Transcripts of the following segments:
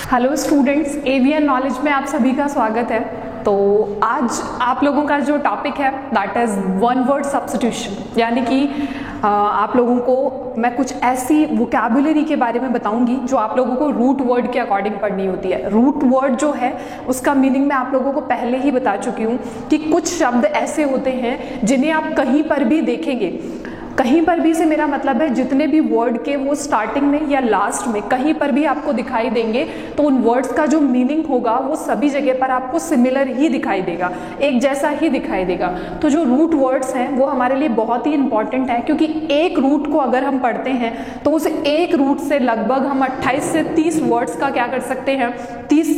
Hello students, AVN knowledge में आप सभी का स्वागत है। तो आज आप लोगों का जो टॉपिक है that is one word substitution, यानी कि आप लोगों को मैं कुछ ऐसी वोकैबुलरी के बारे में बताऊंगी जो आप लोगों को रूट वर्ड के अकॉर्डिंग पढ़नी होती है। रूट वर्ड जो है उसका मीनिंग मैं आप लोगों को पहले ही बता चुकी हूँ कि कुछ शब्द ऐसे होते हैं जिन्हें आप कहीं पर भी देखेंगे। कहीं पर भी से मेरा मतलब है जितने भी वर्ड के वो स्टार्टिंग में या लास्ट में कहीं पर भी आपको दिखाई देंगे तो उन वर्ड्स का जो मीनिंग होगा वो सभी जगह पर आपको सिमिलर ही दिखाई देगा, एक जैसा ही दिखाई देगा। तो जो रूट वर्ड्स हैं वो हमारे लिए बहुत ही इंपॉर्टेंट है, क्योंकि एक रूट को अगर हम पढ़ते हैं तो उस एक रूट से लगभग हम 28 से 30 वर्ड्स का क्या कर सकते हैं,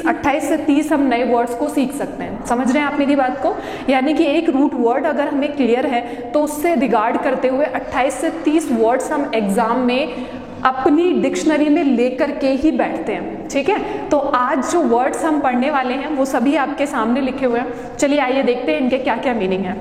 28 से 30 हम नए वर्ड्स को सीख सकते हैं। समझ रहे हैं आप मेरी बात को? यानी कि एक रूट वर्ड अगर हमें क्लियर है तो उससे रिगार्ड करते हुए 28 से 30 वर्ड्स हम एग्जाम में अपनी डिक्शनरी में लेकर के ही बैठते हैं। ठीक है, तो आज जो वर्ड्स हम पढ़ने वाले हैं वो सभी आपके सामने लिखे हुए हैं। चलिए आइए देखते हैं इनके क्या क्या मीनिंग है।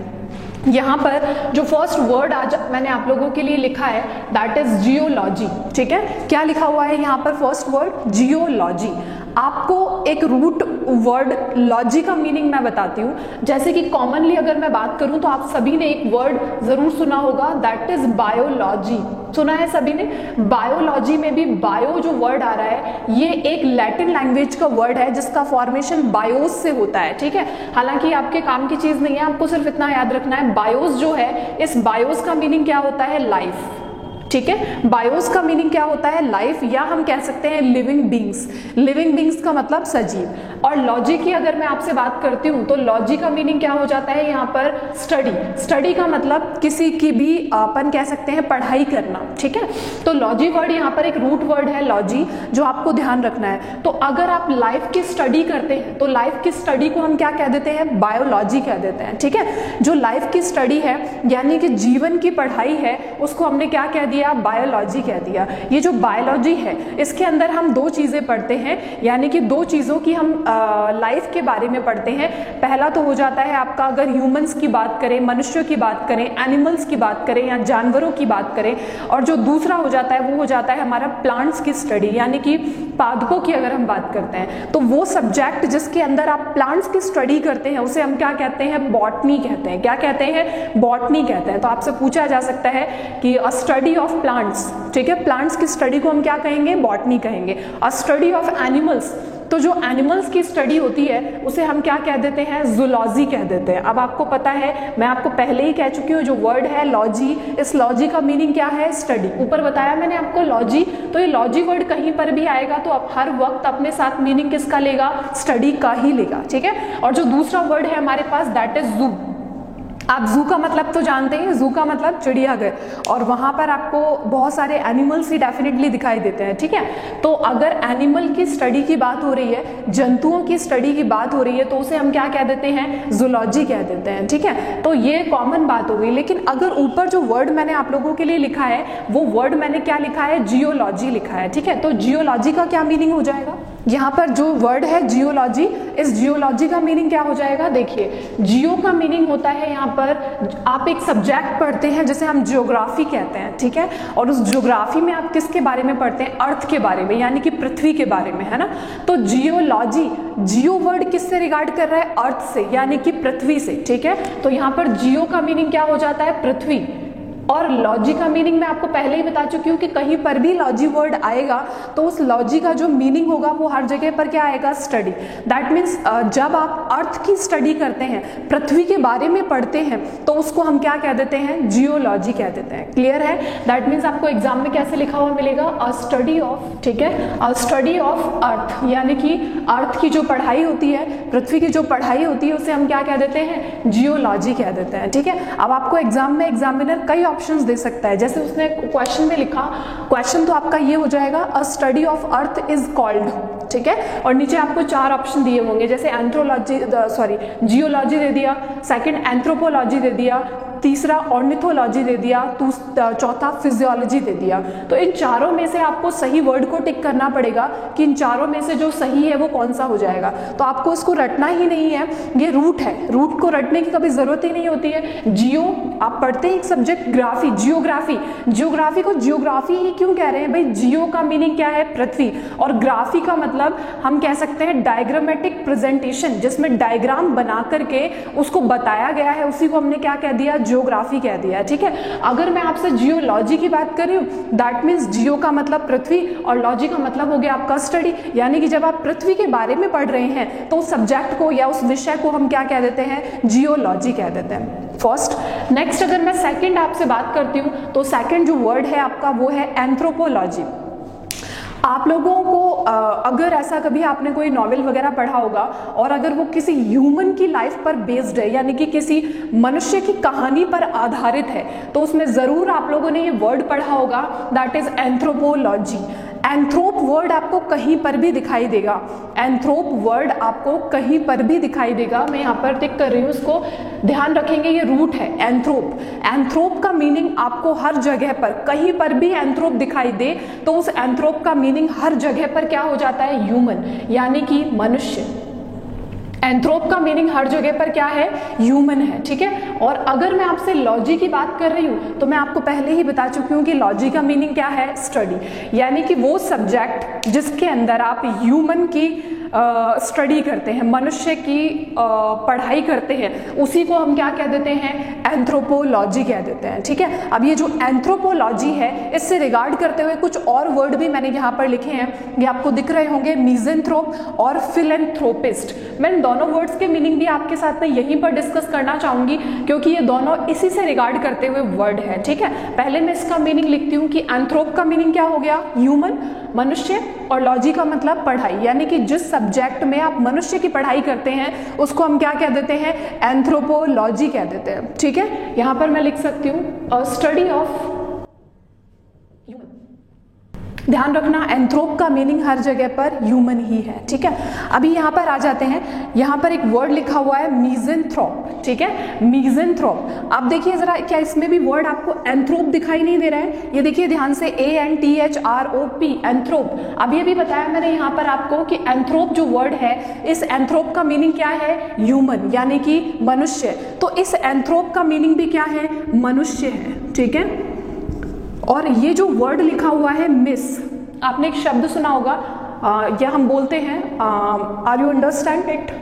यहाँ पर जो फर्स्ट वर्ड आज मैंने आप लोगों के लिए लिखा है दैट इज जियोलॉजी। ठीक है, क्या लिखा हुआ है यहाँ पर? First word geology. आपको एक रूट वर्ड लॉजी का मीनिंग मैं बताती हूँ। जैसे कि कॉमनली अगर मैं बात करूँ तो आप सभी ने एक वर्ड जरूर सुना होगा दैट इज बायोलॉजी। सुना है सभी ने? बायोलॉजी में भी बायो जो वर्ड आ रहा है ये एक लैटिन लैंग्वेज का वर्ड है जिसका फॉर्मेशन बायोस से होता है। ठीक है, हालांकि आपके काम की चीज नहीं है, आपको सिर्फ इतना याद रखना है बायोस जो है, इस बायोस का मीनिंग क्या होता है? लाइफ। ठीक है, बायोस का मीनिंग क्या होता है? लाइफ, या हम कह सकते हैं लिविंग बींग्स। लिविंग बींग्स का मतलब सजीव। और लॉजी की अगर मैं आपसे बात करती हूँ तो लॉजी का मीनिंग क्या हो जाता है यहाँ पर? स्टडी। स्टडी का मतलब किसी की भी अपन कह सकते हैं पढ़ाई करना। ठीक है, तो लॉजी वर्ड यहाँ पर एक रूट वर्ड है लॉजी, जो आपको ध्यान रखना है। तो अगर आप लाइफ की स्टडी करते हैं तो लाइफ की स्टडी को हम क्या कह देते हैं? बायोलॉजी कह देते हैं। ठीक है, जो लाइफ की स्टडी है यानी कि जीवन की पढ़ाई है उसको हमने क्या कह दिया? बायोलॉजी कह दिया। ये जो बायोलॉजी है इसके अंदर हम दो चीजें पढ़ते हैं, यानी कि दो चीजों की हम लाइफ के बारे में पढ़ते हैं। पहला तो हो जाता है आपका, अगर ह्यूमंस की बात करें, मनुष्यों की बात करें, एनिमल्स की बात करें या जानवरों की बात करें, और जो दूसरा हो जाता है वो हो जाता है हमारा प्लांट्स की स्टडी, यानी कि पादपों की अगर हम बात करते हैं तो वो सब्जेक्ट जिसके अंदर आप प्लांट्स की स्टडी करते हैं उसे हम क्या कहते हैं? बॉटनी कहते हैं। क्या कहते हैं? बॉटनी कहते हैं। तो आपसे पूछा जा सकता है कि अ स्टडी ऑफ प्लांट्स। ठीक है, प्लांट्स की स्टडी को हम क्या कहेंगे? बॉटनी कहेंगे। अ स्टडी ऑफ एनिमल्स, तो जो एनिमल्स की स्टडी होती है उसे हम क्या कह देते हैं? जूलॉजी कह देते हैं। अब आपको पता है, मैं आपको पहले ही कह चुकी हूँ, जो वर्ड है लॉजी, इस लॉजी का मीनिंग क्या है? स्टडी। ऊपर बताया मैंने आपको लॉजी, तो ये लॉजी वर्ड कहीं पर भी आएगा तो आप हर वक्त अपने साथ मीनिंग किसका लेगा? स्टडी का ही लेगा। ठीक है, और जो दूसरा वर्ड है हमारे पास दैट इज जू। आप जू का मतलब तो जानते हैं, जू का मतलब चिड़ियाघर, और वहां पर आपको बहुत सारे एनिमल्स ही डेफिनेटली दिखाई देते हैं। ठीक है, तो अगर एनिमल की स्टडी की बात हो रही है, जंतुओं की स्टडी की बात हो रही है, तो उसे हम क्या कह देते हैं? जूलॉजी कह देते हैं। ठीक है, तो ये कॉमन बात हो गई। लेकिन अगर ऊपर जो वर्ड मैंने आप लोगों के लिए लिखा है वो वर्ड मैंने क्या लिखा है? जियोलॉजी लिखा है। ठीक है, तो जियोलॉजी का क्या मीनिंग हो जाएगा? यहाँ पर जो वर्ड है जियोलॉजी, इस जियोलॉजी का मीनिंग क्या हो जाएगा? देखिए, जियो का मीनिंग होता है यहाँ पर आप एक सब्जेक्ट पढ़ते हैं जिसे हम ज्योग्राफी कहते हैं। ठीक है, और उस ज्योग्राफी में आप किसके बारे में पढ़ते हैं? अर्थ के बारे में, यानी कि पृथ्वी के बारे में, है ना। तो जियोलॉजी, जियो वर्ड किससे रिगार्ड कर रहा है? अर्थ से, यानी कि पृथ्वी से। ठीक है, तो यहाँ पर जियो का मीनिंग क्या हो जाता है? पृथ्वी। और लॉजी का मीनिंग मैं आपको पहले ही बता चुकी हूँ कि कहीं पर भी लॉजी वर्ड आएगा तो उस लॉजी का जो मीनिंग होगा वो हर जगह पर क्या आएगा? स्टडी। दैट मीन्स जब आप अर्थ की स्टडी करते हैं, पृथ्वी के बारे में पढ़ते हैं, तो उसको हम क्या कह देते हैं? जियोलॉजी कह देते हैं। क्लियर है? दैट मीन्स आपको एग्जाम में कैसे लिखा हुआ मिलेगा? अ स्टडी ऑफ। ठीक है, अ स्टडी ऑफ अर्थ, यानी कि अर्थ की जो पढ़ाई होती है, पृथ्वी की जो पढ़ाई होती है उसे हम क्या कह देते हैं? जियोलॉजी कह देते हैं। ठीक है, अब आपको एग्जाम में एग्जामिनर कई ऑप्शंस दे सकता है। जैसे उसने क्वेश्चन में लिखा, क्वेश्चन तो आपका ये हो जाएगा अ study of earth is called. ठीक है, और नीचे आपको 4 ऑप्शन दिए होंगे, जैसे एंथ्रोलॉजी, सॉरी जियोलॉजी दे दिया, सेकंड एंथ्रोपोलॉजी दे दिया, तीसरा ऑर्निथोलॉजी दे दिया, चौथा फिजियोलॉजी दे दिया। तो इन चारों में से आपको सही वर्ड को टिक करना पड़ेगा कि इन चारों में से जो सही है वो कौन सा हो जाएगा। तो आपको इसको रटना ही नहीं है, ये रूट है, रूट को रटने की कभी जरूरत ही नहीं होती है। जियो आप पढ़ते हैं एक सब्जेक्ट ग्राफी, जियोग्राफी, जियोग्राफी को जियोग्राफी ही क्यों कह रहे हैं भाई? जियो का मीनिंग क्या है? पृथ्वी, और ग्राफी का मतलब हम कह सकते हैं डायग्रामेटिक प्रेजेंटेशन, जिसमें डायग्राम बना करके उसको बताया गया है, उसी को हमने क्या कह दिया? जियोग्राफी कह दिया। ठीक है, अगर मैं आपसे जियोलॉजी की बात कर रही हूँ, दैट मीन्स जियो का मतलब पृथ्वी और लॉजी का मतलब हो गया आपका स्टडी, यानी कि जब आप पृथ्वी के बारे में पढ़ रहे हैं तो उस सब्जेक्ट को या उस विषय को हम क्या कह देते हैं? जियोलॉजी कह देते हैं। फर्स्ट। नेक्स्ट अगर मैं सेकंड आपसे बात करती हूँ तो सेकंड जो वर्ड है आपका वो है एंथ्रोपोलॉजी। आप लोगों को अगर ऐसा कभी आपने कोई नॉवेल वगैरह पढ़ा होगा और अगर वो किसी ह्यूमन की लाइफ पर बेस्ड है, यानी कि किसी मनुष्य की कहानी पर आधारित है, तो उसमें जरूर आप लोगों ने ये वर्ड पढ़ा होगा, दैट इज एंथ्रोपोलॉजी। एंथ्रोप वर्ड आपको कहीं पर भी दिखाई देगा, एंथ्रोप वर्ड आपको कहीं पर भी दिखाई देगा। मैं यहाँ पर टिक कर रही हूँ, उसको ध्यान रखेंगे, ये रूट है एंथ्रोप। एंथ्रोप का मीनिंग आपको हर जगह पर कहीं पर भी एंथ्रोप दिखाई दे तो उस एंथ्रोप का मीनिंग हर जगह पर क्या हो जाता है? ह्यूमन, यानी कि मनुष्य। एंथ्रोप का मीनिंग हर जगह पर क्या है? ह्यूमन है। ठीक है, और अगर मैं आपसे लॉजी की बात कर रही हूं तो मैं आपको पहले ही बता चुकी हूं कि लॉजी का मीनिंग क्या है? स्टडी, यानी कि वो सब्जेक्ट जिसके अंदर आप ह्यूमन की स्टडी करते हैं, मनुष्य की पढ़ाई करते हैं, उसी को हम क्या कह देते हैं? एंथ्रोपोलॉजी कह देते हैं। ठीक है, अब ये जो एंथ्रोपोलॉजी है इससे रिगार्ड करते हुए कुछ और वर्ड भी मैंने यहाँ पर लिखे हैं, ये आपको दिख रहे होंगे, मिज़ेंथ्रोप और फिलेंथ्रोपिस्ट। मैं इन दोनों वर्ड्स के मीनिंग भी आपके साथ में यहीं पर डिस्कस करना चाहूंगी क्योंकि ये दोनों इसी से रिगार्ड करते हुए वर्ड है। ठीक है, पहले मैं इसका मीनिंग लिखती हूँ कि एंथ्रोप का मीनिंग क्या हो गया? ह्यूमन, मनुष्य, और लॉजी का मतलब पढ़ाई, यानी कि जिस सब्जेक्ट में आप मनुष्य की पढ़ाई करते हैं उसको हम क्या कह देते हैं? एंथ्रोपोलॉजी कह देते हैं। ठीक है, यहां पर मैं लिख सकती हूं स्टडी ऑफ ह्यूमन। ध्यान रखना, एंथ्रोप का मीनिंग हर जगह पर ह्यूमन ही है। ठीक है, अभी यहाँ पर आ जाते हैं, यहाँ पर एक वर्ड लिखा हुआ है मिज़ेंथ्रोप। ठीक है, मिज़ेंथ्रोप। अब देखिए जरा, क्या इसमें भी वर्ड आपको एंथ्रोप दिखाई नहीं दे रहा है? ये देखिए ध्यान से, ANTHROP, एंथ्रोप। अब ये भी बताया मैंने यहाँ पर आपको कि एंथ्रोप जो वर्ड है, इस एंथ्रोप का मीनिंग क्या है? ह्यूमन, यानी कि मनुष्य। तो इस एंथ्रोप का मीनिंग भी क्या है? मनुष्य है। ठीक है, और ये जो वर्ड लिखा हुआ है मिस, आपने एक शब्द सुना होगा, या हम बोलते हैं आर यू अंडरस्टैंड इट,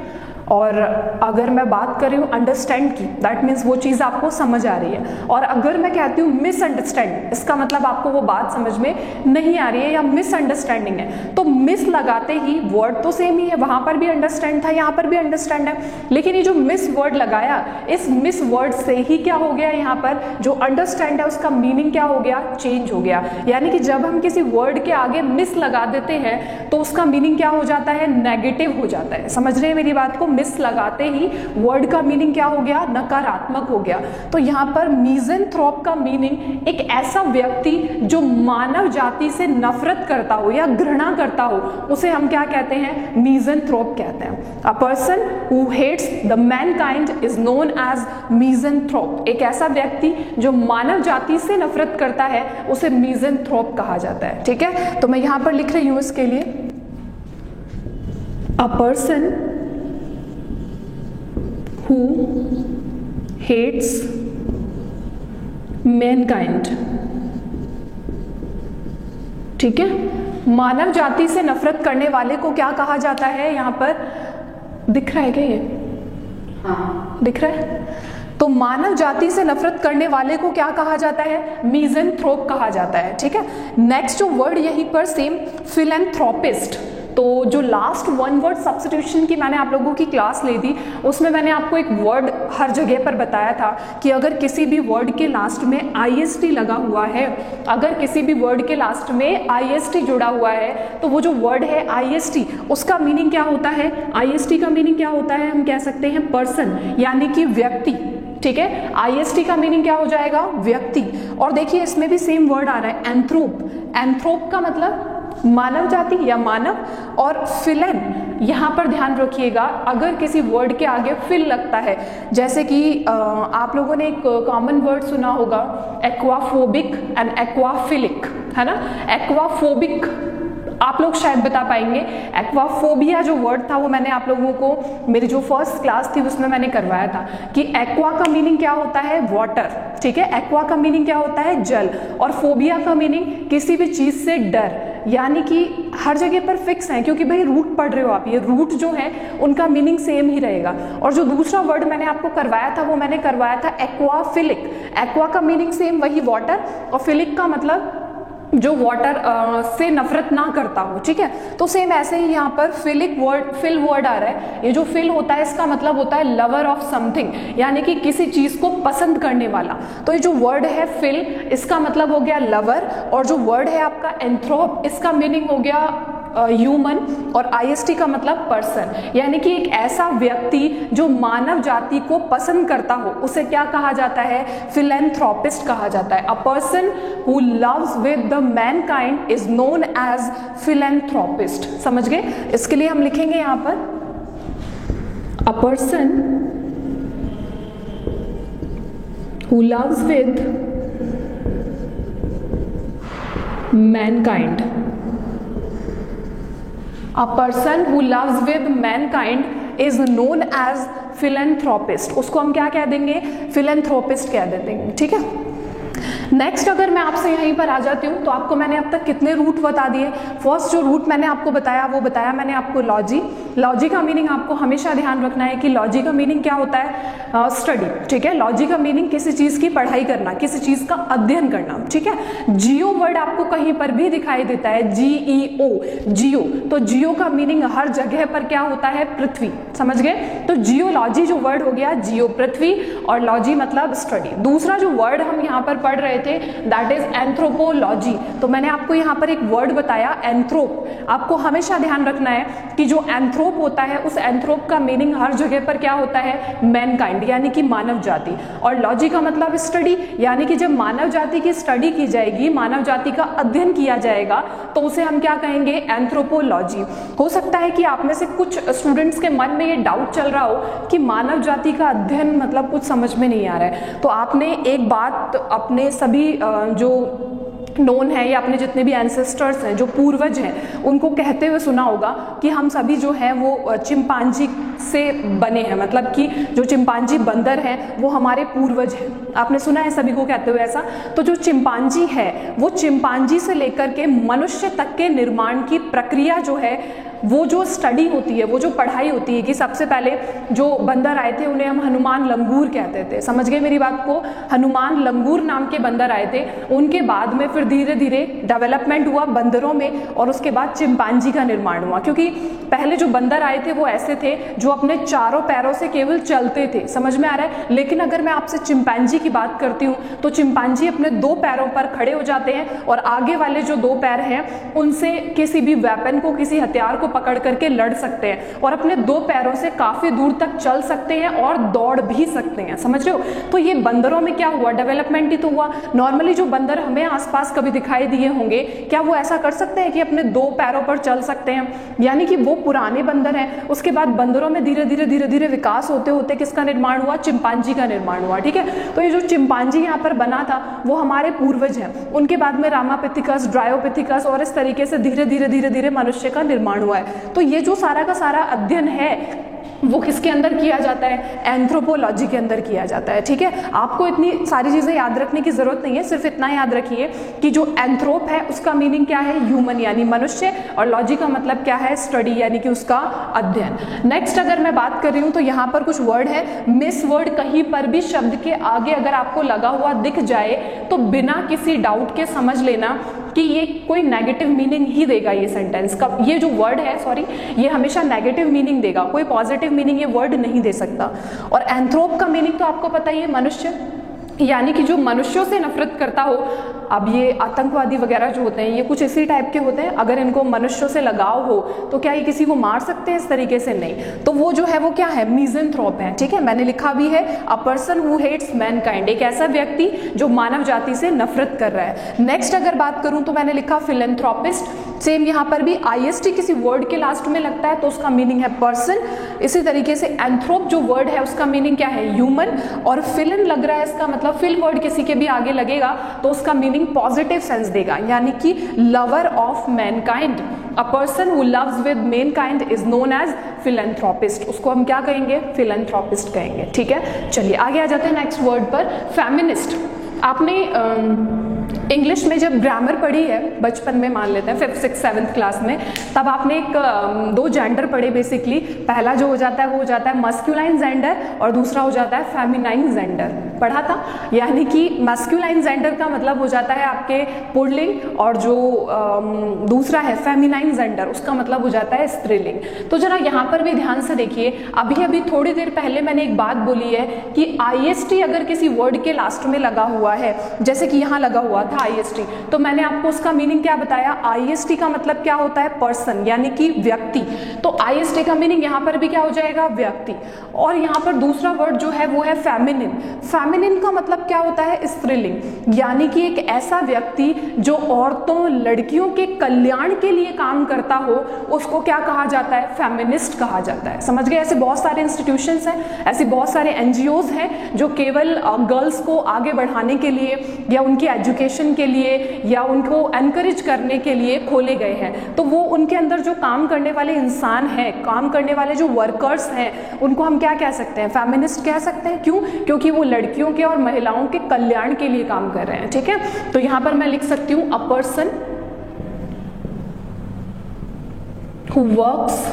और अगर मैं बात कर रही हूँ अंडरस्टैंड की, दैट मीन्स वो चीज़ आपको समझ आ रही है, और अगर मैं कहती हूँ मिसअंडरस्टैंड, इसका मतलब आपको वो बात समझ में नहीं आ रही है या मिसअंडरस्टैंडिंग है। तो मिस लगाते ही वर्ड तो सेम ही है, वहाँ पर भी अंडरस्टैंड था, यहाँ पर भी अंडरस्टैंड है, लेकिन ये जो मिस वर्ड लगाया, इस मिस वर्ड से ही क्या हो गया? यहाँ पर जो अंडरस्टैंड है उसका मीनिंग क्या हो गया? चेंज हो गया। यानी कि जब हम किसी वर्ड के आगे मिस लगा देते हैं तो उसका मीनिंग क्या हो जाता है? नेगेटिव हो जाता है। समझ रहे हैं मेरी बात को? मिस लगाते ही वर्ड का मीनिंग क्या हो गया? नकारात्मक हो गया। तो यहाँ पर मिज़ेंथ्रोप का मीनिंग एक ऐसा व्यक्ति जो मानव जाति से नफरत करता हो या घृणा करता हो, उसे हम क्या कहते हैं? मिज़ेंथ्रोप कहते हैं। A person who hates the mankind is known as misanthrope. एक ऐसा व्यक्ति जो मानव जाति से नफरत करता है उसे मिज़ेंथ्रोप कहा जाता है। ठीक है, तो मैं यहाँ पर लिख रही हूँ इसके लिए, a person who hates mankind। ठीक है, मानव जाति से नफरत करने वाले को क्या कहा जाता है? यहाँ पर दिख रहा है क्या? ये हाँ दिख रहा है। तो मानव जाति से नफरत करने वाले को क्या कहा जाता है? मिज़ेंथ्रोप कहा जाता है। ठीक है, नेक्स्ट जो वर्ड यहीं पर सेम, फिलेंथ्रोपिस्ट। तो जो लास्ट वन वर्ड सब्स्टिट्यूशन की मैंने आप लोगों की क्लास ली थी, उसमें मैंने आपको एक वर्ड हर जगह पर बताया था कि अगर किसी भी वर्ड के लास्ट में IST लगा हुआ है, अगर किसी भी वर्ड के लास्ट में IST जुड़ा हुआ है, तो वो जो वर्ड है IST, उसका मीनिंग क्या होता है? IST का मीनिंग क्या होता है? हम कह सकते हैं पर्सन, यानी कि व्यक्ति। ठीक है, IST का मीनिंग क्या हो जाएगा? व्यक्ति। और देखिए इसमें भी सेम वर्ड आ रहा है, एंथ्रोप। एंथ्रोप का मतलब मानव जाति या मानव। और फिलन, यहाँ पर ध्यान रखिएगा, अगर किसी वर्ड के आगे फिल लगता है, जैसे कि आप लोगों ने एक कॉमन वर्ड सुना होगा एक्वाफोबिक एंड एक्वाफिलिक, है ना। एक्वाफोबिक आप लोग शायद बता पाएंगे। एक्वाफोबिया जो वर्ड था वो मैंने आप लोगों को मेरी जो फर्स्ट क्लास थी उसमें मैंने करवाया था कि एक्वा का मीनिंग क्या होता है, वाटर, ठीक है। एक्वा का मीनिंग क्या होता है, जल। और फोबिया का मीनिंग किसी भी चीज से डर, यानी कि हर जगह पर फिक्स है, क्योंकि भाई रूट पढ़ रहे हो आप, ये रूट जो है उनका मीनिंग सेम ही रहेगा। और जो दूसरा वर्ड मैंने आपको करवाया था वो मैंने करवाया था एक्वाफिलिक। एक्वा का मीनिंग सेम वही वाटर, और फिलिक का मतलब जो वाटर से नफरत ना करता हो, ठीक है। तो सेम ऐसे ही यहाँ पर फिलिक वर्ड, फिल वर्ड आ रहा है। ये जो फिल होता है इसका मतलब होता है लवर ऑफ समथिंग, यानी कि किसी चीज को पसंद करने वाला। तो ये जो वर्ड है फिल, इसका मतलब हो गया लवर। और जो वर्ड है आपका एंथ्रोप, इसका मीनिंग हो गया ह्यूमन। और आईएसटी का मतलब पर्सन, यानी कि एक ऐसा व्यक्ति जो मानव जाति को पसंद करता हो, उसे क्या कहा जाता है, फिलैंथ्रोपिस्ट कहा जाता है। A person who loves with the mankind is known as philanthropist. समझ गए। इसके लिए हम लिखेंगे यहां पर a person who loves with mankind. A person who loves with mankind is known as philanthropist। उसको हम क्या कह देंगे, philanthropist कह देंगे, ठीक है। नेक्स्ट अगर मैं आपसे यहीं पर आ जाती हूँ तो आपको मैंने अब तक कितने रूट बता दिए। फर्स्ट जो रूट मैंने आपको बताया वो बताया मैंने आपको लॉजी। लॉजी का मीनिंग आपको हमेशा ध्यान रखना है कि लॉजी का मीनिंग क्या होता है, स्टडी, ठीक है। लॉजी का मीनिंग किसी चीज की पढ़ाई करना, किसी चीज का अध्ययन करना, ठीक है। जियो वर्ड आपको कहीं पर भी दिखाई देता है, GEO, जियो। तो जियो का मीनिंग हर जगह पर क्या होता है, पृथ्वी। समझ गए। तो जियोलॉजी जो वर्ड हो गया, जियो पृथ्वी, और लॉजी मतलब स्टडी। दूसरा जो वर्ड हम यहाँ पर पढ़ रहे थे दैट इज एंथ्रोपोलॉजी। तो मैंने आपको यहाँ पर एक वर्ड बताया एंथ्रोप। आपको हमेशा ध्यान रखना है कि जो एंथ्रोप होता है उस एंथ्रोप का मीनिंग हर जगह पर क्या होता है, मैनकाइंड, यानी कि मानव जाति। और लॉजी का मतलब स्टडी, यानी कि जब मानव जाति की स्टडी की जाएगी, मानव जाति का अध्ययन किया जाएगा, तो उसे हम क्या कहेंगे, एंथ्रोपोलॉजी। हो सकता है कि आप में से कुछ स्टूडेंट्स के मन में ये डाउट चल रहा हो कि मानव जाति का अध्ययन मतलब कुछ समझ में नहीं आ रहा है। तो आपने एक बात अपने सभी जो नोन है या अपने जितने भी एंसेस्टर्स हैं, जो पूर्वज हैं, उनको कहते हुए सुना होगा कि हम सभी जो हैं वो चिंपांजी से बने हैं, मतलब कि जो चिंपांजी बंदर हैं वो हमारे पूर्वज हैं। आपने सुना है सभी को कहते हुए ऐसा। तो जो चिंपांजी है वो चिंपांजी से लेकर के मनुष्य तक के निर्माण की प्रक्रिया जो है, वो जो स्टडी होती है, वो जो पढ़ाई होती है कि सबसे पहले जो बंदर आए थे उन्हें हम हनुमान लंगूर कहते थे। समझ गए मेरी बात को। हनुमान लंगूर नाम के बंदर आए थे, उनके बाद में फिर धीरे धीरे डेवलपमेंट हुआ बंदरों में, और उसके बाद चिंपांजी का निर्माण हुआ। क्योंकि पहले जो बंदर आए थे वो ऐसे थे जो अपने चारों पैरों से केवल चलते थे। समझ में आ रहा है। लेकिन अगर मैं आपसे चिंपांजी की बात करती हूँ तो चिंपांजी अपने दो पैरों पर खड़े हो जाते हैं, और आगे वाले जो दो पैर हैं उनसे किसी भी वेपन को, किसी हथियार को पकड़ करके लड़ सकते हैं, और अपने दो पैरों से काफी दूर तक चल सकते हैं और दौड़ भी सकते हैं। समझ रहे हो। तो ये बंदरों में क्या हुआ, डेवलपमेंट ही तो हुआ। नॉर्मली जो बंदर हमें आसपास कभी दिखाई दिए होंगे, क्या वो ऐसा कर सकते हैं कि अपने दो पैरों पर चल सकते हैं, यानी कि वो पुराने बंदर हैं। उसके बाद बंदरों में धीरे धीरे विकास होते होते किसका निर्माण हुआ, चिंपांजी का निर्माण हुआ, ठीक है। तो ये जो चिंपांजी यहाँ पर बना था वो हमारे पूर्वज हैं। उनके बाद में रामापिथिकस, ड्रायोपिथिकस, और इस तरीके से धीरे धीरे मनुष्य का निर्माण हुआ है। तो ये जो सारा का सारा अध्ययन है वो किसके अंदर किया जाता है, एंथ्रोपोलॉजी के अंदर किया जाता है, ठीक है। आपको इतनी सारी चीजें याद रखने की जरूरत नहीं है, सिर्फ इतना याद रखिए कि जो एंथ्रोप है उसका मीनिंग क्या है, ह्यूमन यानी मनुष्य, और लॉजी का मतलब क्या है, स्टडी यानी कि उसका अध्ययन। नेक्स्ट अगर मैं बात कर रही हूं तो यहाँ पर कुछ वर्ड है, मिस वर्ड कहीं पर भी शब्द के आगे अगर आपको लगा हुआ दिख जाए तो बिना किसी डाउट के समझ लेना कि ये कोई नेगेटिव मीनिंग ही देगा। ये सेंटेंस का ये जो वर्ड है, सॉरी, ये हमेशा नेगेटिव मीनिंग देगा, कोई पॉजिटिव मीनिंग ये वर्ड नहीं दे सकता। और एंथ्रोप का मीनिंग तो आपको पता ही है, मनुष्य। यानी कि जो मनुष्यों से नफरत करता हो। अब ये आतंकवादी वगैरह जो होते हैं ये कुछ इसी टाइप के होते हैं, अगर इनको मनुष्यों से लगाव हो तो क्या ये किसी को मार सकते हैं इस तरीके से? नहीं। तो वो जो है वो क्या है? मिज़ेंथ्रोप है। ठीक है, मैंने लिखा भी है a person who hates mankind, एक ऐसा व्यक्ति जो मानव जाति से नफरत कर रहा है। नेक्स्ट अगर बात करूं तो मैंने लिखा फिलेंथ्रोपिस्ट। सेम यहाँ पर भी आईएसटी किसी वर्ड के लास्ट में लगता है तो उसका मीनिंग है पर्सन। इसी तरीके से एंथ्रोप जो वर्ड है उसका मीनिंग क्या है? ह्यूमन। और फिलन लग रहा है, इसका मतलब फिल वर्ड किसी के भी आगे लगेगा तो उसका मीनिंग पॉजिटिव सेंस देगा, यानी कि lover of mankind. A person who loves with mankind is known as philanthropist. उसको हम क्या कहेंगे? फिलेंथ्रोपिस्ट कहेंगे। ठीक है, चलिए आगे आ जाते हैं नेक्स्ट वर्ड पर, फेमिनिस्ट। आपने इंग्लिश में जब ग्रामर पढ़ी है बचपन में, मान लेते हैं 5th 6th 7th क्लास में, तब आपने एक दो जेंडर पढ़े बेसिकली। पहला जो हो जाता है वो हो जाता है मस्क्यूलाइन जेंडर और दूसरा हो जाता है फेमिनाइन जेंडर, पढ़ा था। यानी कि मस्क्यूलाइन जेंडर का मतलब हो जाता है आपके पुल्लिंग और जो दूसरा है फेमिनाइन जेंडर उसका मतलब हो जाता है स्त्रीलिंग। तो जरा यहाँ पर भी ध्यान से देखिए, अभी थोड़ी देर पहले मैंने एक बात बोली है कि आईएसटी अगर किसी वर्ड के लास्ट में लगा हुआ है, जैसे कि यहाँ लगा हुआ था आईएसटी, तो मैंने आपको उसका मीनिंग क्या बताया? आईएसटी का मतलब क्या होता है? पर्सन, यानी कि व्यक्ति। तो आईएसटी का मीनिंग यहाँ पर भी क्या हो जाएगा? व्यक्ति। और यहाँ पर दूसरा वर्ड जो है वो है फेमिनिन। फेमिनिन का मतलब क्या होता है? स्त्रीलिंग, यानी कि एक ऐसा व्यक्ति जो औरतों लड़कियों के कल्याण के लिए काम करता हो उसको क्या कहा जाता है? फेमिनिस्ट कहा जाता है। समझ गए? ऐसे बहुत सारे इंस्टीट्यूशंस हैं, ऐसे बहुत सारे एनजीओज हैं जो केवल गर्ल्स को आगे बढ़ाने के लिए या उनकी एजुकेशन के लिए या उनको एनकरेज करने के लिए खोले गए हैं। तो वो उनके अंदर जो काम करने वाले इंसान हैं, काम करने वाले जो वर्कर्स हैं, उनको हम क्या कह सकते हैं? फेमिनिस्ट कह सकते हैं। क्यों? क्योंकि वो लड़कियों के और महिलाओं के कल्याण के लिए काम कर रहे हैं। ठीक है, तो यहां पर मैं लिख सकती हूं अ person who works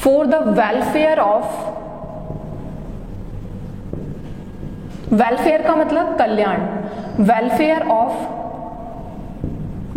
for the welfare of, welfare का मतलब कल्याण, वेलफेयर ऑफ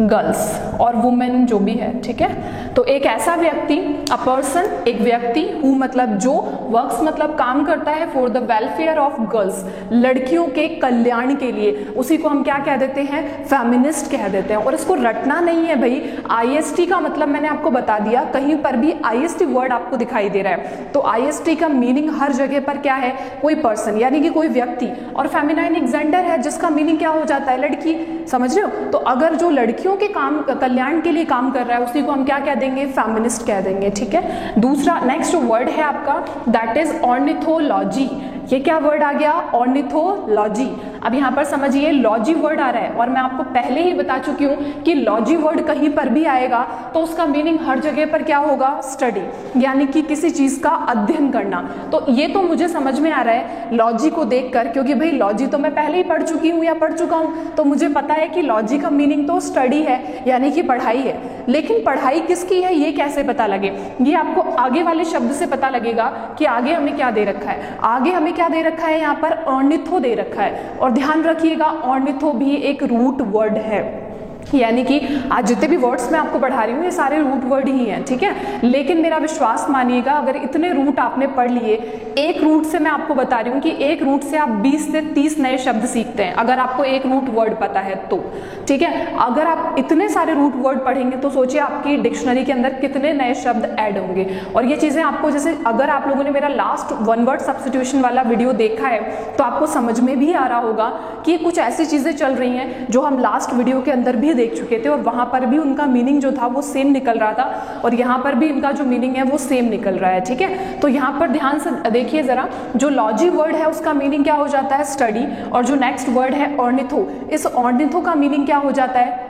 गर्ल्स और वुमेन जो भी है। ठीक है, तो एक ऐसा व्यक्ति, अ पर्सन एक व्यक्ति, हु मतलब जो, वर्क्स मतलब काम करता है, for the welfare of girls लड़कियों के कल्याण के लिए, उसी को हम क्या कह देते हैं? फेमिनिस्ट कह देते हैं। और इसको रटना नहीं है भाई, आईएसटी का मतलब मैंने आपको बता दिया, कहीं पर भी आईएसटी वर्ड आपको दिखाई दे रहा है तो आईएसटी का मीनिंग हर जगह पर क्या है? कोई पर्सन, यानी कि कोई व्यक्ति। और फेमिनाइन एक जेंडर है जिसका मीनिंग क्या हो जाता है? लड़की। समझ रहे हो? तो अगर जो लड़कियों के काम कल्याण के लिए काम कर रहा है उसी को हम क्या कह देंगे? फेमिनिस्ट कह देंगे। ठीक है, दूसरा नेक्स्ट वर्ड है आपका, दैट इज ऑर्निथोलॉजी। ये क्या वर्ड आ गया? ऑर्निथोलॉजी। अब यहाँ पर समझिए, लॉजी वर्ड आ रहा है और मैं आपको पहले ही बता चुकी हूँ कि लॉजी वर्ड कहीं पर भी आएगा तो उसका मीनिंग हर जगह पर क्या होगा? स्टडी, यानी कि किसी चीज का अध्ययन करना। तो ये तो मुझे समझ में आ रहा है लॉजी को देखकर, क्योंकि भाई लॉजी तो मैं पहले ही पढ़ चुकी हूँ या पढ़ चुका हूँ, तो मुझे पता है कि लॉजी का मीनिंग तो स्टडी है, यानी कि पढ़ाई है। लेकिन पढ़ाई किसकी है ये कैसे पता लगे? ये आपको आगे वाले शब्द से पता लगेगा कि आगे हमें क्या दे रखा है। आगे हमें क्या दे रखा है? यहाँ पर ऑर्निथो दे रखा है। और ध्यान रखिएगा, ऑर्निथो भी एक रूट वर्ड है, यानी कि आज जितने भी वर्ड्स मैं आपको पढ़ा रही हूँ ये सारे रूट वर्ड ही हैं। ठीक है, लेकिन मेरा विश्वास मानिएगा, अगर इतने रूट आपने पढ़ लिए, एक रूट से मैं आपको बता रही हूँ कि एक रूट से आप 20 से 30 नए शब्द सीखते हैं अगर आपको एक रूट वर्ड पता है तो। ठीक है, अगर आप इतने सारे रूट वर्ड पढ़ेंगे तो सोचिए आपकी डिक्शनरी के अंदर कितने नए शब्द ऐड होंगे। और ये चीजें आपको, जैसे अगर आप लोगों ने मेरा लास्ट वन वर्ड सब्स्टिट्यूशन वाला वीडियो देखा है तो आपको समझ में भी आ रहा होगा कि कुछ ऐसी चीजें चल रही हैं जो हम लास्ट वीडियो के अंदर भी देख चुके थे और वहां पर भी उनका मीनिंग जो था वो सेम निकल रहा था और यहाँ पर भी इनका जो मीनिंग है वो सेम निकल रहा है। ठीक है, तो यहाँ पर ध्यान से देखिए जरा, जो लॉजी वर्ड है उसका मीनिंग क्या हो जाता है? स्टडी। और जो नेक्स्ट वर्ड है ऑर्निथो, इस ऑर्निथो का मीनिंग क्या हो जाता है?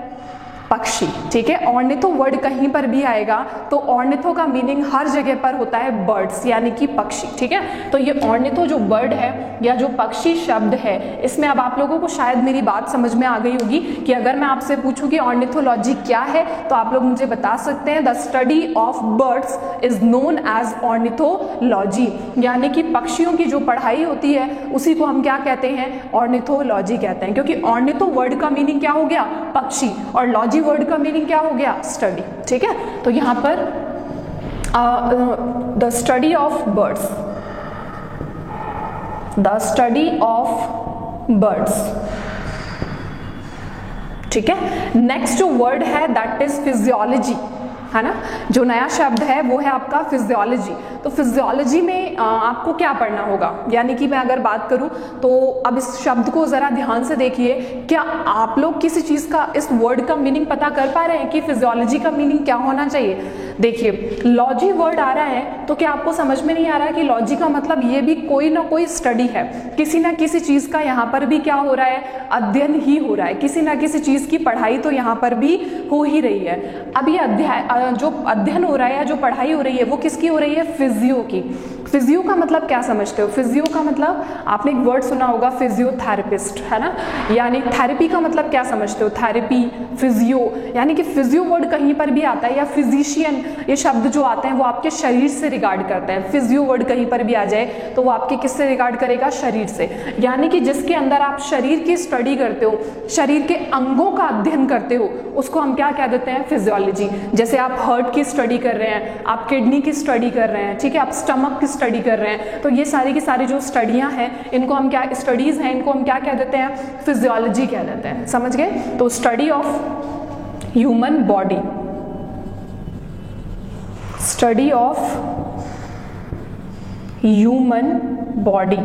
पक्षी। ठीक है, ऑर्निथो वर्ड कहीं पर भी आएगा तो ऑर्निथो का मीनिंग हर जगह पर होता है बर्ड्स, यानी कि पक्षी। ठीक है, तो ये ऑर्निथो जो वर्ड है या जो पक्षी शब्द है, इसमें अब आप लोगों को शायद मेरी बात समझ में आ गई होगी कि अगर मैं आपसे पूछूं कि ऑर्निथोलॉजी क्या है तो आप लोग मुझे बता सकते हैं the study of birds is known as ornithology, यानी कि पक्षियों की जो पढ़ाई होती है उसी को हम क्या कहते हैं? ऑर्निथोलॉजी कहते हैं। क्योंकि ऑर्निथो वर्ड का मीनिंग क्या हो गया? पक्षी, और लॉजी वर्ड का मीनिंग क्या हो गया? स्टडी। ठीक है, तो यहां पर the study of birds, the study of birds. ठीक है, नेक्स्ट जो वर्ड है दैट इज फिजियोलॉजी, है ना। जो नया शब्द है वो है आपका फिजियोलॉजी। तो फिजियोलॉजी में आपको क्या पढ़ना होगा, यानी कि मैं अगर बात करूं तो अब इस शब्द को जरा ध्यान से देखिए। क्या आप लोग किसी चीज का, इस वर्ड का मीनिंग पता कर पा रहे हैं कि फिजियोलॉजी का मीनिंग क्या होना चाहिए? देखिए, लॉजी वर्ड आ रहा है तो क्या आपको समझ में नहीं आ रहा कि लॉजी का मतलब ये भी कोई ना कोई स्टडी है, किसी ना किसी चीज का यहाँ पर भी क्या हो रहा है, अध्ययन ही हो रहा है, किसी ना किसी चीज की पढ़ाई तो यहाँ पर भी हो ही रही है। अब ये जो अध्ययन हो रहा है या जो पढ़ाई हो रही है वो किसकी हो रही है? फिजियो की। फिजियो का मतलब क्या समझते हो? फिजियो का मतलब आपने एक वर्ड सुना होगा फिजियोथेरेपिस्ट, है ना। यानी थेरेपी का मतलब क्या समझते हो? थेरेपी, फिजियो, यानी कि फिजियो वर्ड कहीं पर भी आता है, या फिजिशियन, ये शब्द जो आते हैं वो आपके शरीर से रिगार्ड करते हैं। फिजियो वर्ड कहीं पर भी आ जाए तो वो आपके किससे रिगार्ड करेगा? शरीर से। यानी कि जिसके अंदर आप शरीर की स्टडी करते हो, शरीर के अंगों का अध्ययन करते हो, उसको हम क्या कह देते हैं? फिजियोलॉजी। जैसे आप हार्ट की स्टडी कर रहे हैं, आप किडनी की स्टडी कर रहे हैं, ठीक है, आप स्टमक की स्टडी कर रहे हैं, तो ये सारी की सारी जो स्टडियां हैं इनको हम क्या, स्टडीज हैं, इनको हम क्या कह देते हैं? फिजियोलॉजी कह देते हैं। समझ गए? तो study of human body, study of human body,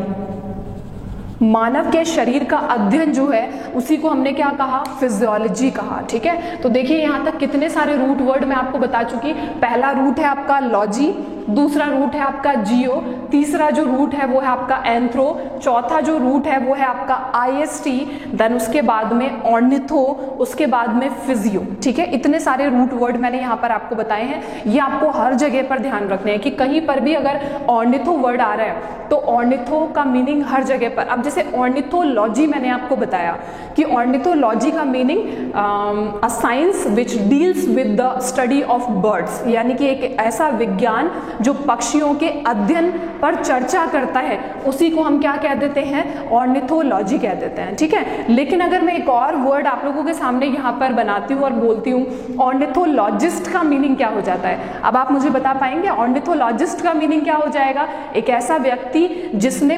मानव के शरीर का अध्ययन जो है उसी को हमने क्या कहा? फिजियोलॉजी कहा। ठीक है, तो देखिए यहाँ तक कितने सारे रूट वर्ड मैं आपको बता चुकी। पहला रूट है आपका लॉजी, दूसरा रूट है आपका जियो, तीसरा जो रूट है वो है आपका एंथ्रो, चौथा जो रूट है वो है आपका आईएसटी, देन उसके बाद में ऑर्निथो, उसके बाद में फिजियो। ठीक है, इतने सारे रूट वर्ड मैंने यहाँ पर आपको बताए हैं। ये आपको हर जगह पर ध्यान रखने हैं कि कहीं पर भी अगर ऑर्निथो वर्ड आ रहा है तो ऑर्निथो का मीनिंग हर जगह पर। अब जैसे ऑर्निथोलॉजी मैंने आपको बताया कि ऑर्निथोलॉजी का meaning a science which deals with the study of birds, यानी कि एक ऐसा विज्ञान जो पक्षियों के अध्ययन पर चर्चा करता है, उसी को हम क्या कह देते हैं? ऑर्निथोलॉजी कह देते हैं। ठीक है, लेकिन अगर मैं एक और वर्ड आप लोगों के सामने यहाँ पर बनाती हूँ और बोलती हूँ ऑर्निथोलॉजिस्ट का मीनिंग क्या हो जाता है? अब आप मुझे बता पाएंगे ऑर्निथोलॉजिस्ट का मीनिंग क्या हो जाएगा? एक ऐसा व्यक्ति जिसने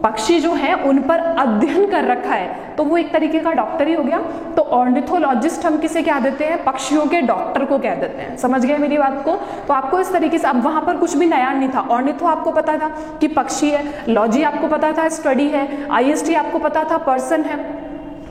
पक्षी जो है उन पर अध्ययन कर रखा है, तो वो एक तरीके का डॉक्टर ही हो गया। तो ऑर्निथोलॉजिस्ट हम किसे कह देते हैं? पक्षियों के डॉक्टर को कह देते हैं। समझ गए मेरी बात को? तो आपको इस तरीके से, अब वहां पर कुछ भी नया नहीं था। ऑर्निथो आपको पता था कि पक्षी है, लॉजी आपको पता था स्टडी है, आईएसटी आपको पता था पर्सन है।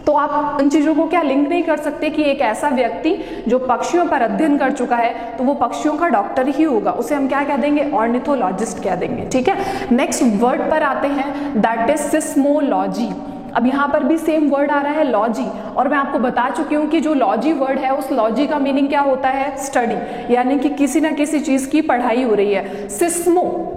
तो आप इन चीजों को क्या लिंक नहीं कर सकते कि एक ऐसा व्यक्ति जो पक्षियों पर अध्ययन कर चुका है तो वो पक्षियों का डॉक्टर ही होगा, उसे हम क्या कह देंगे? ऑर्निथोलॉजिस्ट कह देंगे। ठीक है, नेक्स्ट वर्ड पर आते हैं, दैट इज सिस्मोलॉजी। अब यहाँ पर भी सेम वर्ड आ रहा है लॉजी, और मैं आपको बता चुकी हूँ कि जो लॉजी वर्ड है उस लॉजी का मीनिंग क्या होता है? स्टडी, यानी कि किसी ना किसी चीज की पढ़ाई हो रही है। सिस्मो,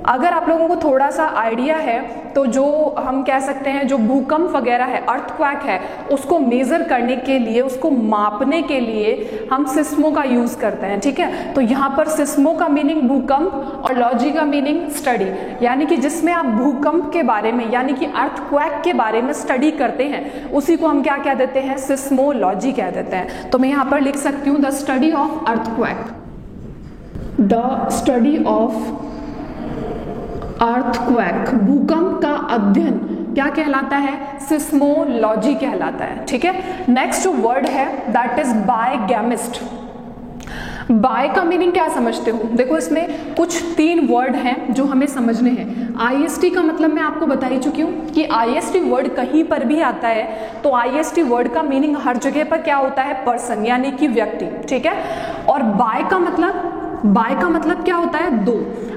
अगर आप लोगों को थोड़ा सा आइडिया है तो जो हम कह सकते हैं जो भूकंप वगैरह है, अर्थक्वेक है, उसको मेजर करने के लिए, उसको मापने के लिए हम सिस्मो का यूज करते हैं। ठीक है, तो यहाँ पर सिस्मो का मीनिंग भूकंप और लॉजी का मीनिंग स्टडी, यानी कि जिसमें आप भूकंप के बारे में यानी कि अर्थक्वेक के बारे में स्टडी करते हैं, उसी को हम क्या कह देते हैं? सिस्मोलॉजी कह देते हैं। तो मैं यहाँ पर लिख सकती हूँ the study of earthquake, the study of earthquake, भूकंप का अध्ययन क्या कहलाता है? सिस्मोलॉजी कहलाता है। ठीक है, नेक्स्ट जो वर्ड है दैट इज बायगैमिस्ट। बाय का मीनिंग क्या समझते हो? देखो इसमें कुछ 3 वर्ड हैं जो हमें समझने हैं। आईएसटी का मतलब मैं आपको बता ही चुकी हूँ कि आईएसटी वर्ड कहीं पर भी आता है तो आईएसटी वर्ड का मीनिंग हर जगह पर क्या होता है? पर्सन, यानी कि व्यक्ति। ठीक है, और बाय का मतलब क्या होता है? दो।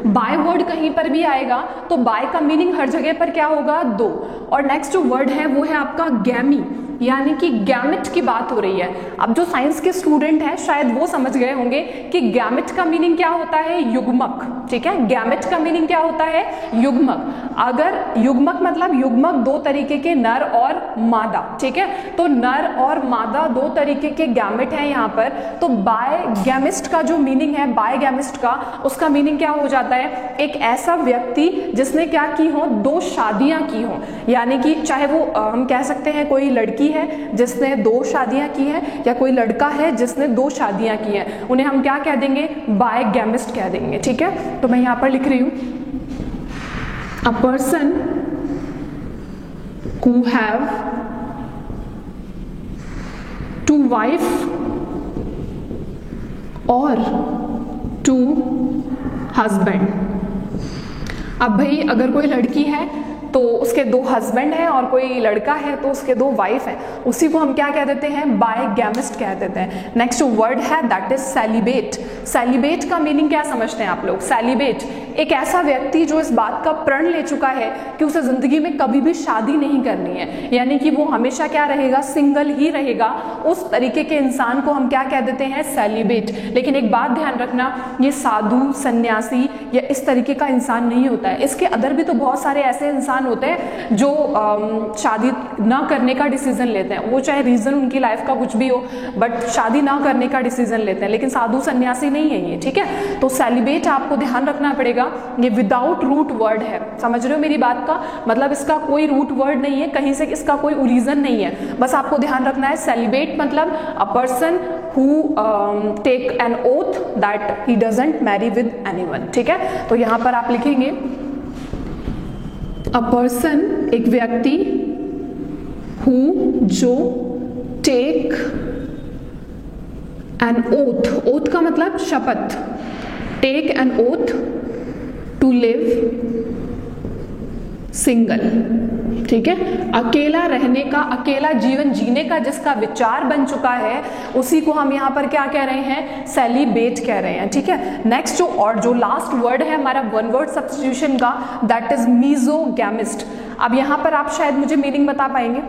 बाय वर्ड कहीं पर भी आएगा तो बाय का मीनिंग हर जगह पर क्या होगा? दो। और नेक्स्ट जो वर्ड है वो है आपका गैमी, यानी कि गैमेट की बात हो रही है। अब जो साइंस के स्टूडेंट हैं शायद वो समझ गए होंगे कि गैमेट का मीनिंग क्या होता है? युग्मक। ठीक है, गैमेट का मीनिंग क्या होता है? युग्मक। अगर युग्मक मतलब युग्मक 2 तरीके के, नर और मादा। ठीक है, तो नर और मादा 2 तरीके के गैमेट हैं यहाँ पर। तो बायगैमिस्ट का जो मीनिंग है, बायगैमिस्ट का, उसका मीनिंग क्या हो जाता है? एक ऐसा व्यक्ति जिसने क्या की हो? 2 शादियां की हो, यानी कि चाहे वो हम कह सकते हैं कोई लड़की है जिसने 2 शादियां की हैं, या कोई लड़का है जिसने 2 शादियां की हैं, उन्हें हम क्या कह देंगे? बायगैमिस्ट कह देंगे। ठीक है, तो मैं यहाँ पर लिख रही हूँ a person who have two wife or two husband। अब भाई अगर कोई लड़की है तो उसके दो हस्बैंड हैं और कोई लड़का है तो उसके दो वाइफ हैं, उसी को हम क्या कह देते हैं, बायगैमिस्ट कह देते हैं। नेक्स्ट वर्ड है दैट इज सेलिबेट। सेलिबेट का मीनिंग क्या समझते हैं आप लोग? सेलिबेट एक ऐसा व्यक्ति जो इस बात का प्रण ले चुका है कि उसे जिंदगी में कभी भी शादी नहीं करनी है, यानी कि वो हमेशा क्या रहेगा, सिंगल ही रहेगा। उस तरीके के इंसान को हम क्या कह देते हैं, सेलिबेट। लेकिन एक बात ध्यान रखना, ये साधु सन्यासी या इस तरीके का इंसान नहीं होता है। इसके अदर भी तो बहुत सारे ऐसे इंसान होते हैं जो शादी ना करने का डिसीजन लेते हैं, वो चाहे रीजन उनकी लाइफ का कुछ भी हो, बट शादी ना करने का डिसीजन लेते हैं, लेकिन साधु सन्यासी नहीं है ये, ठीक है। तो सेलिबेट आपको ध्यान रखना पड़ेगा, ये विदाउट रूट वर्ड है, समझ रहे हो मेरी बात का मतलब? इसका कोई रूट वर्ड नहीं है, कहीं से इसका कोई ओरिजिन नहीं है, बस आपको ध्यान रखना है। सेलिबेट मतलब a person who take an oath that he doesn't marry with anyone, ठीक है। तो यहां पर आप लिखेंगे अ पर्सन, एक व्यक्ति, हु जो टेक एन ओथ, ओथ का मतलब शपथ, take an oath to live single, ठीक है। अकेला रहने का, अकेला जीवन जीने का जिसका विचार बन चुका है, उसी को हम यहां पर क्या कह रहे हैं, सेलिबेट कह रहे हैं, ठीक है। नेक्स्ट जो लास्ट वर्ड है हमारा वन वर्ड सब्स्टिट्यूशन का, दैट इज मीजोगैमिस्ट। अब यहां पर आप शायद मुझे मीनिंग बता पाएंगे,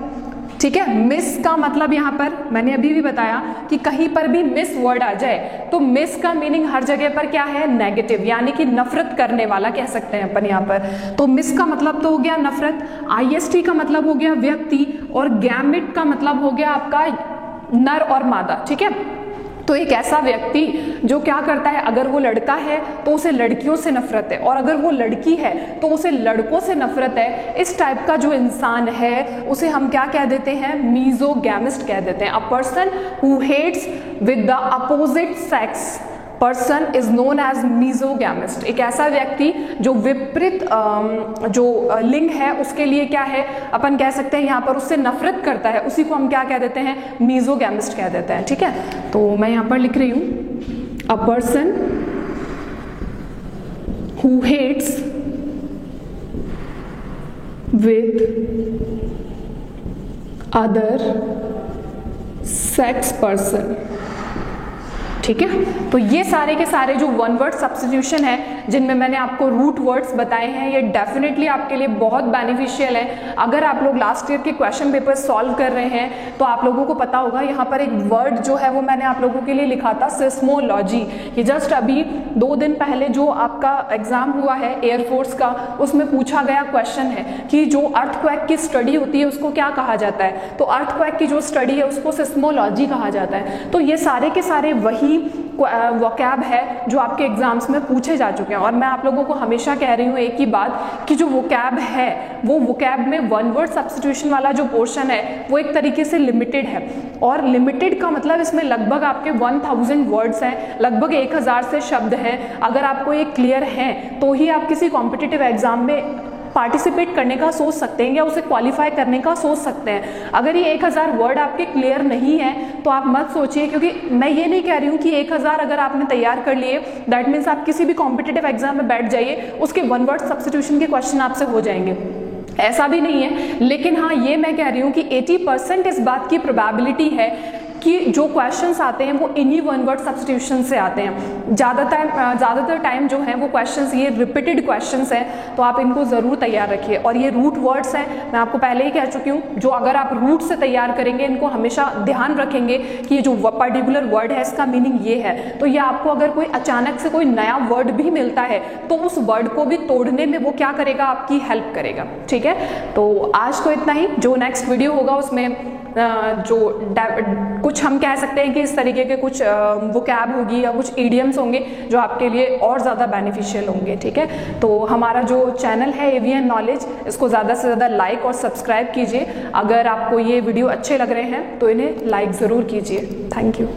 ठीक है। मिस का मतलब यहां पर मैंने अभी भी बताया कि कहीं पर भी मिस वर्ड आ जाए तो मिस का मीनिंग हर जगह पर क्या है, नेगेटिव, यानी कि नफरत करने वाला कह सकते हैं अपन यहां पर। तो मिस का मतलब तो हो गया नफरत, आईएसटी का मतलब हो गया व्यक्ति, और गैमिट का मतलब हो गया आपका नर और मादा, ठीक है। तो एक ऐसा व्यक्ति जो क्या करता है, अगर वो लड़का है तो उसे लड़कियों से नफरत है, और अगर वो लड़की है तो उसे लड़कों से नफरत है। इस टाइप का जो इंसान है उसे हम क्या कह देते हैं, मीजोगैमिस्ट कह देते हैं। A person who hates with the opposite sex person is known as misogamist. एक ऐसा व्यक्ति जो विपरीत जो लिंग है उसके लिए क्या है, अपन कह सकते हैं यहाँ पर उससे नफरत करता है, उसी को हम क्या कह देते हैं, मीजोगैमिस्ट कह देते हैं, ठीक है। तो मैं यहाँ पर लिख रही हूँ a person who hates with other sex person, ठीक है। तो ये सारे के सारे जो वन वर्ड सब्स्टिट्यूशन है जिनमें मैंने आपको रूट वर्ड्स बताए हैं, ये डेफिनेटली आपके लिए बहुत बेनिफिशियल है। अगर आप लोग लास्ट ईयर के क्वेश्चन पेपर सॉल्व कर रहे हैं तो आप लोगों को पता होगा, यहाँ पर एक वर्ड जो है वो मैंने आप लोगों के लिए लिखा था, सिस्मोलॉजी। ये जस्ट अभी 2 दिन पहले जो आपका एग्जाम हुआ है एयरफोर्स का, उसमें पूछा गया क्वेश्चन है कि जो अर्थक्वेक की स्टडी होती है उसको क्या कहा जाता है, तो अर्थक्वेक की जो स्टडी है उसको सिस्मोलॉजी कहा जाता है। तो ये सारे के सारे वही वोकैब है जो आपके एग्जाम्स में पूछे जा चुके हैं, और मैं आप लोगों को हमेशा कह रही हूँ एक ही बात कि जो वोकैब है वो वोकैब में वन वर्ड सब्स्टिट्यूशन वाला जो पोर्शन है वो एक तरीके से लिमिटेड है, और लिमिटेड का मतलब इसमें लगभग आपके 1000 वर्ड्स हैं, लगभग 1000 से शब्द हैं। अगर आपको ये क्लियर है तो ही आप किसी कॉम्पिटिटिव एग्जाम में पार्टिसिपेट करने का सोच सकते हैं या उसे क्वालिफाई करने का सोच सकते हैं। अगर ये 1000 वर्ड आपके क्लियर नहीं है तो आप मत सोचिए, क्योंकि मैं ये नहीं कह रही हूँ कि 1000 अगर आपने तैयार कर लिए दैट मीन्स आप किसी भी कॉम्पिटिटिव एग्जाम में बैठ जाइए, उसके वन वर्ड सब्स्टिट्यूशन के क्वेश्चन आपसे हो जाएंगे, ऐसा भी नहीं है। लेकिन हाँ, ये मैं कह रही हूँ कि 80% इस बात की प्रोबेबिलिटी है कि जो क्वेश्चंस आते हैं वो इन्हीं वन वर्ड सब्स्टिट्यूशन से आते हैं। ज़्यादातर टाइम जो है वो क्वेश्चंस ये रिपीटेड क्वेश्चंस हैं, तो आप इनको ज़रूर तैयार रखिए। और ये रूट वर्ड्स हैं, मैं आपको पहले ही कह चुकी हूँ, जो अगर आप रूट से तैयार करेंगे, इनको हमेशा ध्यान रखेंगे कि ये जो पर्टिकुलर वर्ड है इसका मीनिंग ये है, तो ये आपको अगर कोई अचानक से कोई नया वर्ड भी मिलता है तो उस वर्ड को भी तोड़ने में वो क्या करेगा, आपकी हेल्प करेगा, ठीक है। तो आज तो इतना ही, जो नेक्स्ट वीडियो होगा उसमें जो कुछ हम कह सकते हैं कि इस तरीके के कुछ वोकैब होगी या कुछ इडियम्स होंगे जो आपके लिए और ज़्यादा बेनिफिशियल होंगे, ठीक है। तो हमारा जो चैनल है एवीएन नॉलेज, इसको ज़्यादा से ज़्यादा लाइक और सब्सक्राइब कीजिए। अगर आपको ये वीडियो अच्छे लग रहे हैं तो इन्हें लाइक ज़रूर कीजिए। Thank you.